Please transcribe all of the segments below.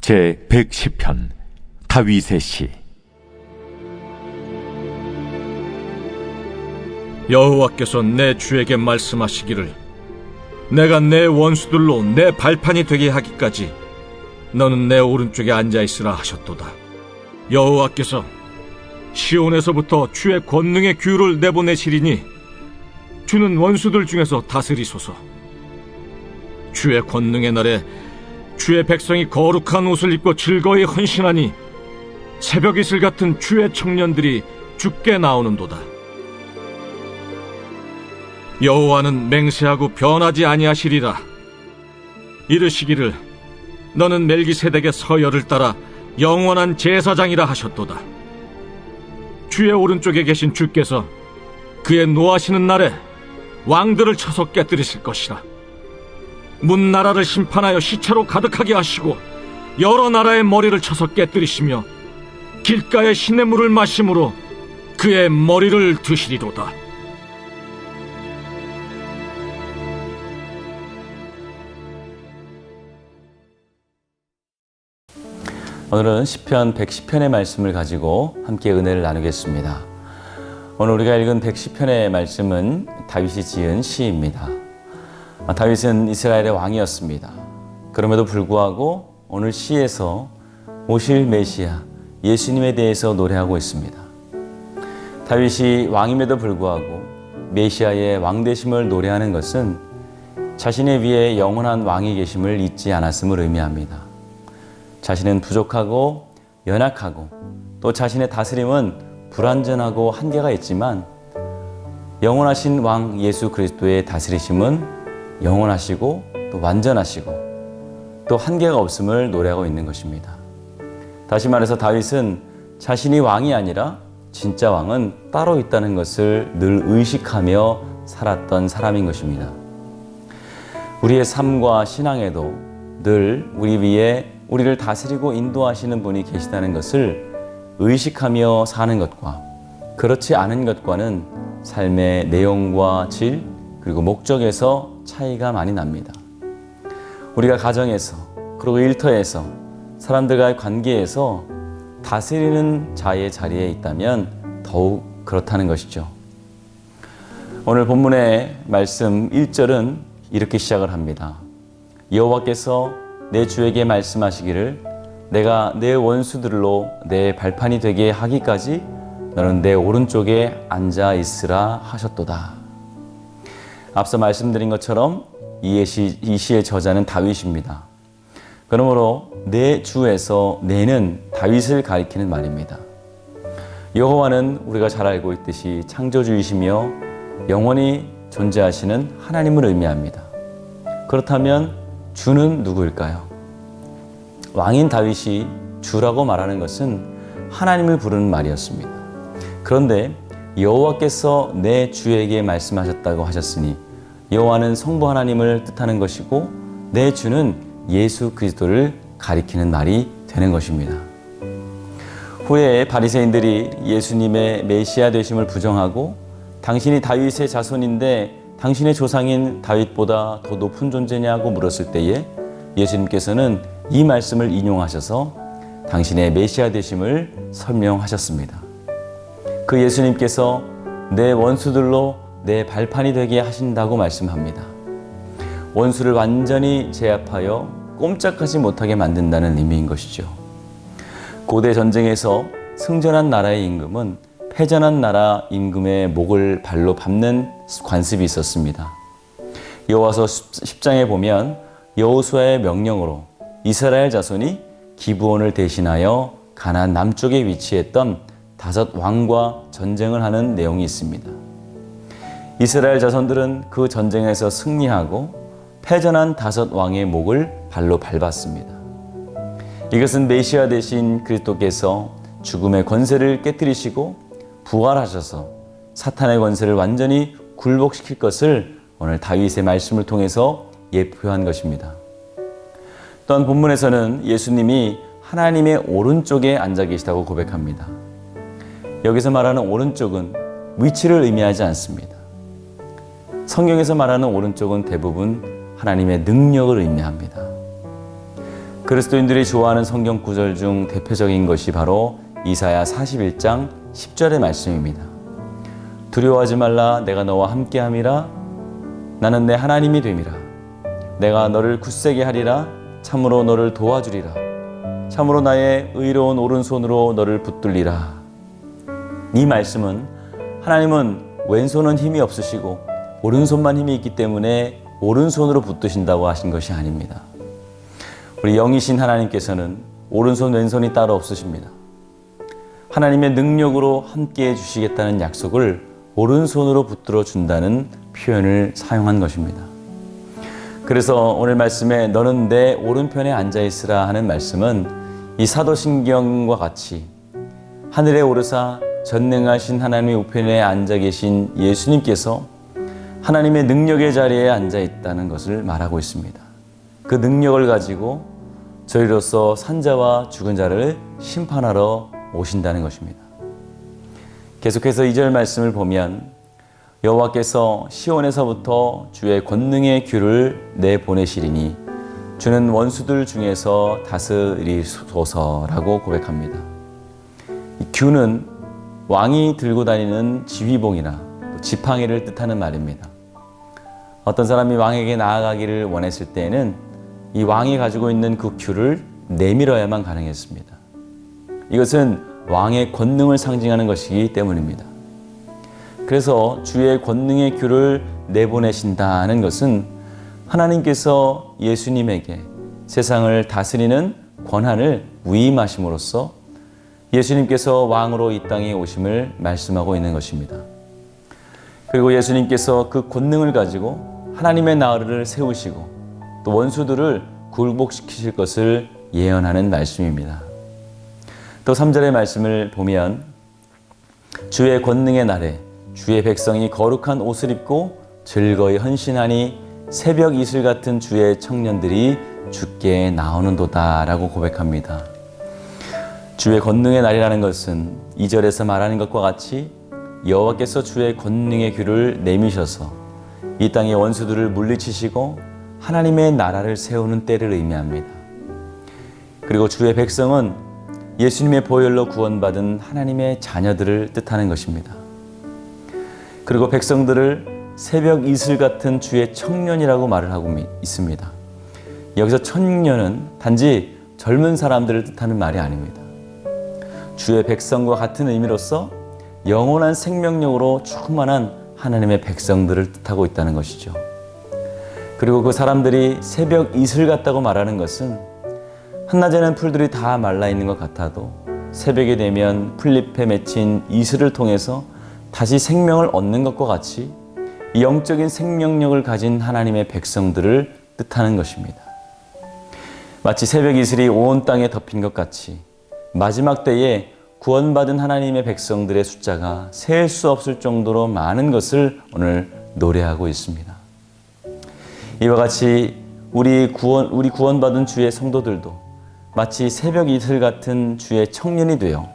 제 110편 다윗의 시. 여호와께서 내 주에게 말씀하시기를 내가 내 원수들로 내 발판이 되게 하기까지 너는 내 오른쪽에 앉아있으라 하셨도다. 여호와께서 시온에서부터 주의 권능의 규를 내보내시리니 주는 원수들 중에서 다스리소서. 주의 권능의 날에 주의 백성이 거룩한 옷을 입고 즐거이 헌신하니 새벽 이슬 같은 주의 청년들이 주께 나오는도다. 여호와는 맹세하고 변하지 아니하시리라. 이르시기를 너는 멜기세덱의 서열을 따라 영원한 제사장이라 하셨도다. 주의 오른쪽에 계신 주께서 그의 노하시는 날에 왕들을 쳐서 깨뜨리실 것이라. 문나라를 심판하여 시체로 가득하게 하시고 여러 나라의 머리를 쳐서 깨뜨리시며 길가의 시냇물을 마심으로 그의 머리를 드시리로다. 오늘은 시편 110편의 말씀을 가지고 함께 은혜를 나누겠습니다. 오늘 우리가 읽은 110편의 말씀은 다윗이 지은 시입니다. 다윗은 이스라엘의 왕이었습니다. 그럼에도 불구하고 오늘 시에서 오실 메시아 예수님에 대해서 노래하고 있습니다. 다윗이 왕임에도 불구하고 메시아의 왕되심을 노래하는 것은 자신의 위에 영원한 왕이 계심을 잊지 않았음을 의미합니다. 자신은 부족하고 연약하고 또 자신의 다스림은 불완전하고 한계가 있지만 영원하신 왕 예수 그리스도의 다스리심은 영원하시고 또 완전하시고 또 한계가 없음을 노래하고 있는 것입니다. 다시 말해서 다윗은 자신이 왕이 아니라 진짜 왕은 따로 있다는 것을 늘 의식하며 살았던 사람인 것입니다. 우리의 삶과 신앙에도 늘 우리 위에 우리를 다스리고 인도하시는 분이 계시다는 것을 의식하며 사는 것과 그렇지 않은 것과는 삶의 내용과 질 그리고 목적에서 차이가 많이 납니다. 우리가 가정에서 그리고 일터에서 사람들과의 관계에서 다스리는 자의 자리에 있다면 더욱 그렇다는 것이죠. 오늘 본문의 말씀 1절은 이렇게 시작을 합니다. 여호와께서 내 주에게 말씀하시기를 내가 내 원수들로 내 발판이 되게 하기까지 너는 내 오른쪽에 앉아 있으라 하셨도다. 앞서 말씀드린 것처럼 이 시의 저자는 다윗입니다. 그러므로 내 주에서 내는 다윗을 가리키는 말입니다. 여호와는 우리가 잘 알고 있듯이 창조주이시며 영원히 존재하시는 하나님을 의미합니다. 그렇다면 주는 누구일까요? 왕인 다윗이 주라고 말하는 것은 하나님을 부르는 말이었습니다. 그런데 여호와께서 내 주에게 말씀하셨다고 하셨으니 여호와는 성부 하나님을 뜻하는 것이고 내 주는 예수 그리스도를 가리키는 말이 되는 것입니다. 후에 바리새인들이 예수님의 메시아 되심을 부정하고 당신이 다윗의 자손인데 당신의 조상인 다윗보다 더 높은 존재냐고 물었을 때에 예수님께서는 이 말씀을 인용하셔서 당신의 메시아 되심을 설명하셨습니다. 그 예수님께서 내 원수들로 내 발판이 되게 하신다고 말씀합니다. 원수를 완전히 제압하여 꼼짝하지 못하게 만든다는 의미인 것이죠. 고대 전쟁에서 승전한 나라의 임금은 패전한 나라 임금의 목을 발로 밟는 관습이 있었습니다. 여호와서 10장에 보면 여호수아의 명령으로 이스라엘 자손이 기브온을 대신하여 가나안 남쪽에 위치했던 5 왕과 전쟁을 하는 내용이 있습니다. 이스라엘 자손들은 그 전쟁에서 승리하고 패전한 5 왕의 목을 발로 밟았습니다. 이것은 메시아 되신 그리스도께서 죽음의 권세를 깨뜨리시고 부활하셔서 사탄의 권세를 완전히 굴복시킬 것을 오늘 다윗의 말씀을 통해서 예표한 것입니다. 또한 본문에서는 예수님이 하나님의 오른쪽에 앉아 계시다고 고백합니다. 여기서 말하는 오른쪽은 위치를 의미하지 않습니다. 성경에서 말하는 오른쪽은 대부분 하나님의 능력을 의미합니다. 그리스도인들이 좋아하는 성경 구절 중 대표적인 것이 바로 이사야 41장 10절의 말씀입니다. 두려워하지 말라, 내가 너와 함께함이라. 나는 내 하나님이 됨이라. 내가 너를 굳세게 하리라. 참으로 너를 도와주리라. 참으로 나의 의로운 오른손으로 너를 붙들리라. 이 말씀은 하나님은 왼손은 힘이 없으시고 오른손만 힘이 있기 때문에 오른손으로 붙드신다고 하신 것이 아닙니다. 우리 영이신 하나님께서는 오른손 왼손이 따로 없으십니다. 하나님의 능력으로 함께해 주시겠다는 약속을 오른손으로 붙들어 준다는 표현을 사용한 것입니다. 그래서 오늘 말씀에 너는 내 오른편에 앉아 있으라 하는 말씀은 이 사도신경과 같이 하늘에 오르사 전능하신 하나님의 우편에 앉아 계신 예수님께서 하나님의 능력의 자리에 앉아 있다는 것을 말하고 있습니다. 그 능력을 가지고 저희로서 산자와 죽은 자를 심판하러 오신다는 것입니다. 계속해서 2절 말씀을 보면 여호와께서 시온에서부터 주의 권능의 규를 내보내시리니 주는 원수들 중에서 다스리소서라고 고백합니다. 이 규는 왕이 들고 다니는 지휘봉이나 지팡이를 뜻하는 말입니다. 어떤 사람이 왕에게 나아가기를 원했을 때에는 이 왕이 가지고 있는 그 규를 내밀어야만 가능했습니다. 이것은 왕의 권능을 상징하는 것이기 때문입니다. 그래서 주의 권능의 규를 내보내신다는 것은 하나님께서 예수님에게 세상을 다스리는 권한을 위임하심으로써 예수님께서 왕으로 이 땅에 오심을 말씀하고 있는 것입니다. 그리고 예수님께서 그 권능을 가지고 하나님의 나라를 세우시고 또 원수들을 굴복시키실 것을 예언하는 말씀입니다. 또 3절의 말씀을 보면 주의 권능의 날에 주의 백성이 거룩한 옷을 입고 즐거이 헌신하니 새벽 이슬 같은 주의 청년들이 주께 나오는도다 라고 고백합니다. 주의 권능의 날이라는 것은 2절에서 말하는 것과 같이 여호와께서 주의 권능의 규를 내미셔서 이 땅의 원수들을 물리치시고 하나님의 나라를 세우는 때를 의미합니다. 그리고 주의 백성은 예수님의 보혈로 구원받은 하나님의 자녀들을 뜻하는 것입니다. 그리고 백성들을 새벽 이슬 같은 주의 청년이라고 말을 하고 있습니다. 여기서 청년은 단지 젊은 사람들을 뜻하는 말이 아닙니다. 주의 백성과 같은 의미로서 영원한 생명력으로 충만한 하나님의 백성들을 뜻하고 있다는 것이죠. 그리고 그 사람들이 새벽 이슬 같다고 말하는 것은 한낮에는 풀들이 다 말라 있는 것 같아도 새벽이 되면 풀잎에 맺힌 이슬을 통해서 다시 생명을 얻는 것과 같이 영적인 생명력을 가진 하나님의 백성들을 뜻하는 것입니다. 마치 새벽 이슬이 온 땅에 덮인 것 같이 마지막 때에 구원받은 하나님의 백성들의 숫자가 셀 수 없을 정도로 많은 것을 오늘 노래하고 있습니다. 이와 같이 우리 구원받은 주의 성도들도 마치 새벽 이슬 같은 주의 청년이 되어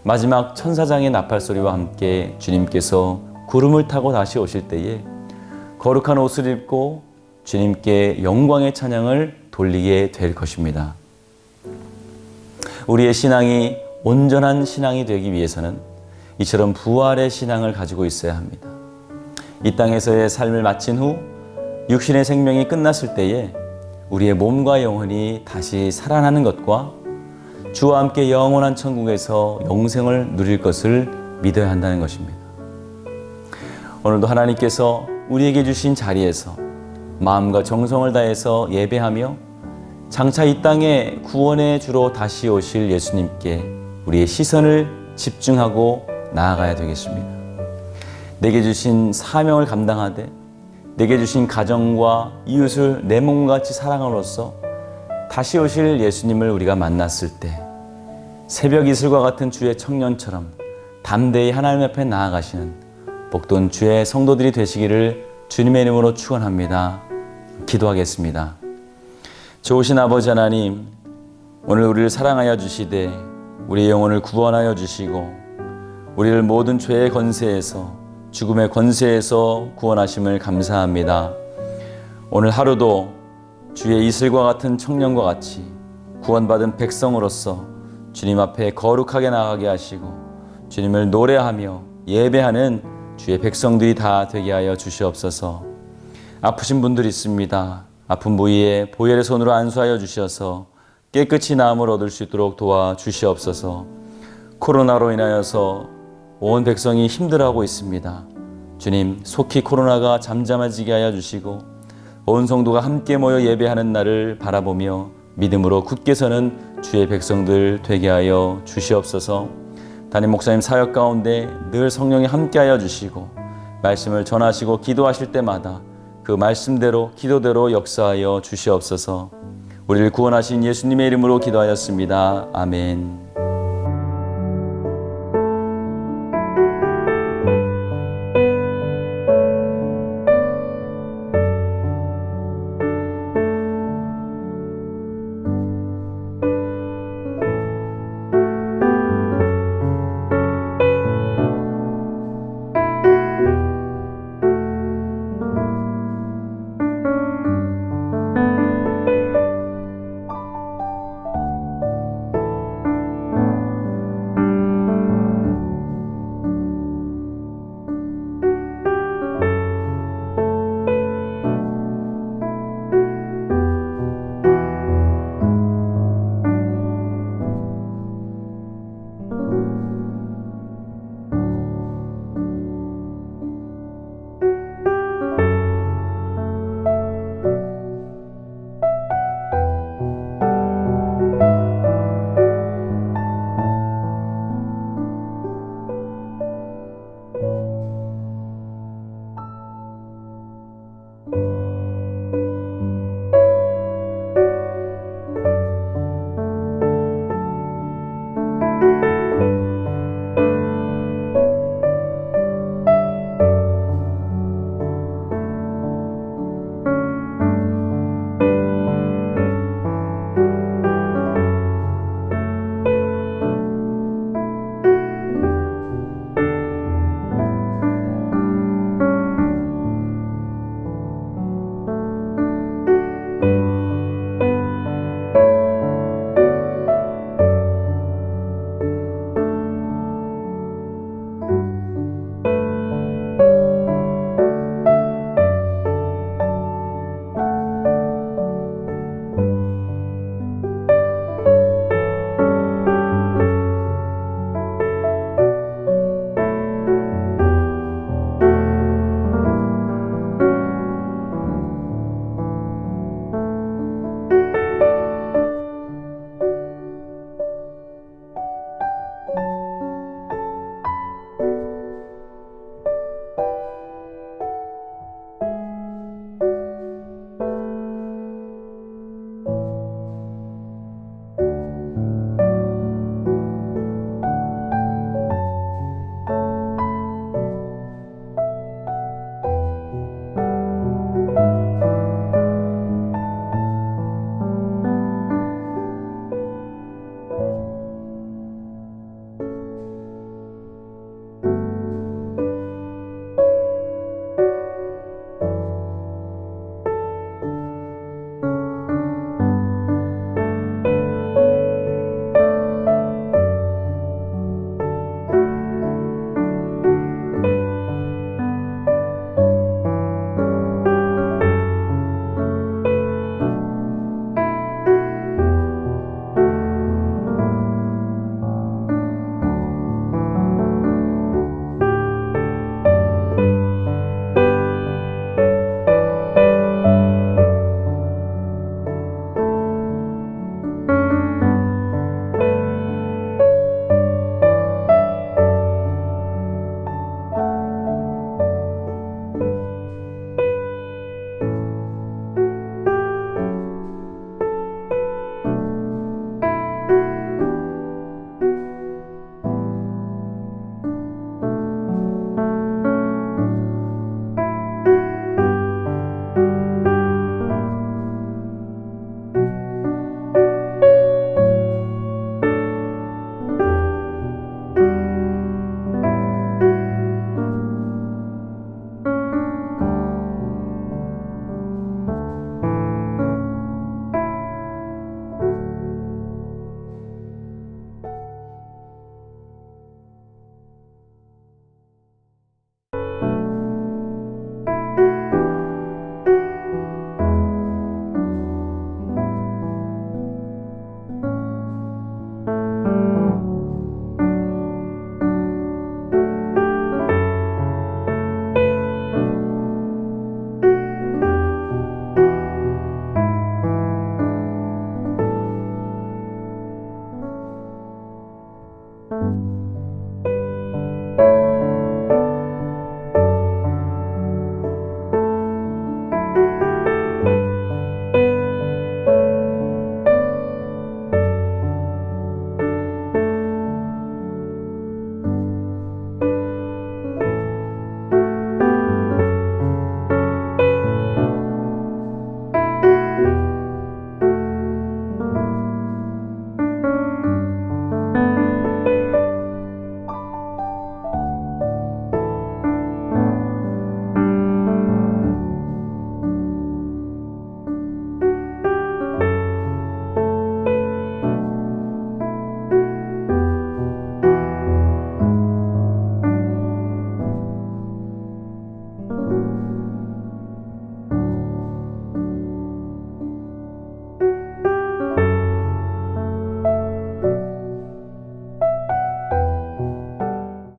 마지막 천사장의 나팔소리와 함께 주님께서 구름을 타고 다시 오실 때에 거룩한 옷을 입고 주님께 영광의 찬양을 돌리게 될 것입니다. 우리의 신앙이 온전한 신앙이 되기 위해서는 이처럼 부활의 신앙을 가지고 있어야 합니다. 이 땅에서의 삶을 마친 후 육신의 생명이 끝났을 때에 우리의 몸과 영혼이 다시 살아나는 것과 주와 함께 영원한 천국에서 영생을 누릴 것을 믿어야 한다는 것입니다. 오늘도 하나님께서 우리에게 주신 자리에서 마음과 정성을 다해서 예배하며 장차 이 땅에 구원의 주로 다시 오실 예수님께 우리의 시선을 집중하고 나아가야 되겠습니다. 내게 주신 사명을 감당하되 내게 주신 가정과 이웃을 내 몸과 같이 사랑함으로써 다시 오실 예수님을 우리가 만났을 때 새벽 이슬과 같은 주의 청년처럼 담대히 하나님 앞에 나아가시는 복된 주의 성도들이 되시기를 주님의 이름으로 축원합니다. 기도하겠습니다. 좋으신 아버지 하나님, 오늘 우리를 사랑하여 주시되 우리의 영혼을 구원하여 주시고 우리를 모든 죄의 권세에서 죽음의 권세에서 구원하심을 감사합니다. 오늘 하루도 주의 이슬과 같은 청년과 같이 구원받은 백성으로서 주님 앞에 거룩하게 나아가게 하시고 주님을 노래하며 예배하는 주의 백성들이 다 되게 하여 주시옵소서. 아프신 분들이 있습니다. 아픈 부위에 보혈의 손으로 안수하여 주셔서 깨끗이 나음을 얻을 수 있도록 도와주시옵소서. 코로나로 인하여서 온 백성이 힘들어하고 있습니다. 주님, 속히 코로나가 잠잠해지게 하여 주시고 온 성도가 함께 모여 예배하는 날을 바라보며 믿음으로 굳게 서는 주의 백성들 되게 하여 주시옵소서. 담임 목사님 사역 가운데 늘 성령이 함께 하여 주시고 말씀을 전하시고 기도하실 때마다 그 말씀대로 기도대로 역사하여 주시옵소서. 우리를 구원하신 예수님의 이름으로 기도하였습니다. 아멘.